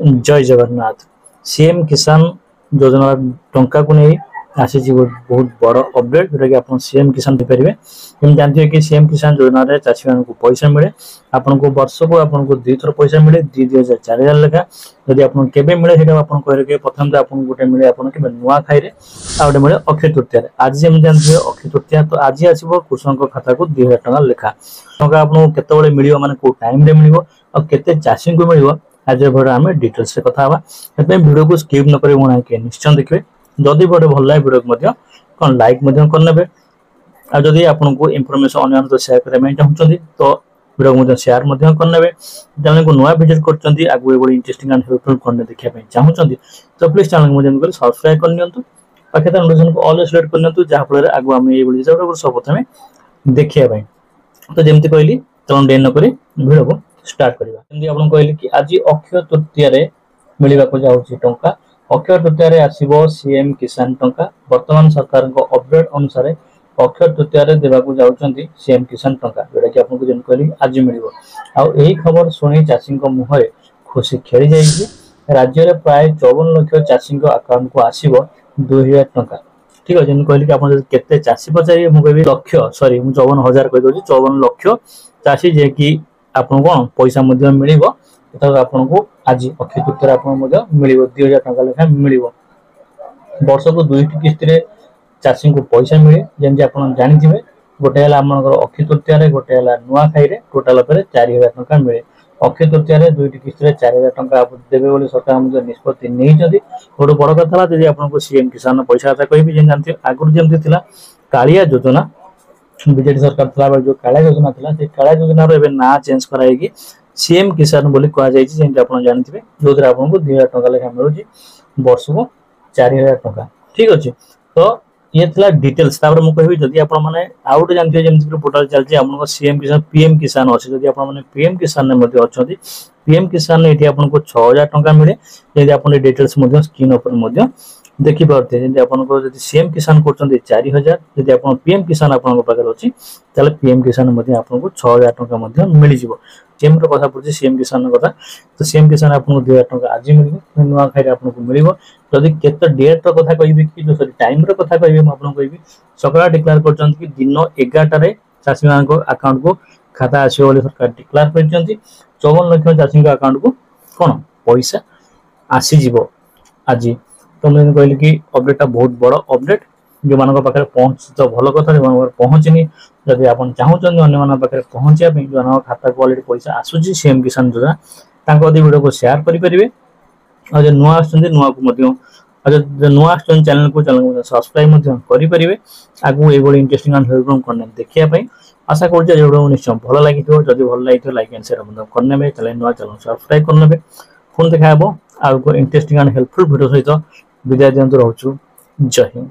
जय जगन्नाथ। सीएम किसान योजना टंका को नहीं आसी बहुत बड़ अपडेट जोटा कि आप सीएम किसान पारे। जानते हैं कि सीएम किसान योजना रे चाषी मान को पैसा मिले आपन को वर्ष को आपन को 2 थर पैसा मिले 2,000 4,000 लेखा। जदि आपन केबे मिले सेटा आपन कहले कि प्रथम तो आपन गोटे मिले आपन के नुआ खाई रे आ गोटे मिले अक्षय तृतीया रे। आज हम जानते हैं अक्षय तृतीया तो आज आसीबो कृषक खाता को 2,000 टका लेखा। टका आपन केते बेले मिलियो माने को टाइम रे मिलियो और केते चाषी को मिलियो आज भिडियो आम डिटेल्स से कथा भिडियो को स्किप न कर निश्चय देखिए। जदि भिडियो भल लगे भिडियो कौन लाइक करने आदि आपको इनफॉरमेशन अन्य तो शेयर करने चाहते तो भिडियो शेयर करने चैनल को नुआ विजिट कर आगु इंटरेस्टिंग एंड हेल्पफुल कंटेंट देखा चाहते तो प्लीज चैनल को सब्सक्राइब करनी पाखे नोटिफिकेशन को ऑल सिलेक्ट करनी जहाँफल आगु आम ये सब प्रथम देखा। तो जमी कहली चलो डेरी नक भिडियो को स्टार्ट करवा। आप कहली कि आज अक्षय तृतीया मिलवा जाऊँगी टंका। अक्षय तृतीया आसो सीएम किसान टंका। वर्तमान सरकार अपडेट अनुसार अक्षय तृतीया देवाक जाऊँगी सीएम किसान टंका जोटा कि आपको जमी कहली आज मिल। आई खबर शुणी चाषी मुहर खुशी खेली जाइए। राज्य में प्राय 54 लाख चाषी अकाउंट को आसो 2,000 टंका। ठीक है जमी कहली कि आप केते चाषी पचारे मुझे लक्ष सरी 54,000 कहीदे 54 लाख चाषी जे कि आपन कौन पैसा मिल आपन को आज अक्षय तृतीया मिल 2,000 टका लेखा मिल। वर्ष को 2 किस्ती चाषी को पैसा मिले जमी आप जानते गोटे अक्षय तृतीया गोटे नुआ खाई टोटाल 4,000 टका मिले। अक्षय तृतीया 2 किस्ती 4,000 टका देवे सरकार निष्पत्ति नहीं। गोटे बड़ कथा जब आपको सीएम किसान पैसा कथा कह जानते आगुरी जमी कालिया योजना बीजेडी सरकार था जो कालिया योजना था से कालिया योजना ना चेंज कराई सीएम किसान बोली कहुई आप जानते जो आपको 2,000 टका लेखा मिलूँ वर्ष को 4,000 टका। ठीक अच्छे तो ये थी डिटेल्स मुझे जदि आप आउ गए जानते हैं जमी पोर्टाल चलती आप सीएम किसान पीएम किसान अच्छे जब आप पीएम किसान अच्छा पीएम किसान ये आपको 6,000 टका मिले जब आप डिटेल्स स्क्रीन पर देखी पारे जब आप सीएम किसान कर 4,000 जब आप पीएम किसान आपके अच्छी पीएम किसान आपको 6,000 टका मिल जाव। सीएम कथा पड़ी सीएम किसान कथा तो सीएम किसान आपको 2,000 टका आज मिल नुआ खाई आपको मिल। जदि केत डेट कथा कह कि सॉरी टाइम कथा कह कहि सकाल डिक्लेयर कर दिन 11 चाषी मान अकाउंट को खाता आसो सरकार डिक्लेयर कर 54 लाख चाषी अकाउंट को कौन पैसा आसीज आज। तो मुझे कहली कि अपडेटा बहुत बड़ अपडेट जो मान पाखे पहुँच तो भल कथा जो पहुँचनी जदि आप चाहते अन्य पहुँचा जो खाता को अलरेडी पैसा आसूसी सीएम किसान योजना ताकि वीडियो को शेयर करेंगे और जो नुआ नुआ को नुआ चैनल को सब्सक्राइब करेंगे आगू ये इंटरेस्टिंग एंड हेल्पफुल कंटेंट देखापी आशा कर निश्चय भल लगी जब भल लगी लाइक एंड शेयर करने चैनल नुआ चैनल सब्सक्राइब करने पुणी देखा आगू इंटरेस्टिंग एंड हेल्पफुल वीडियो सहित विदाय दिंतु रोचु। जय हिंद।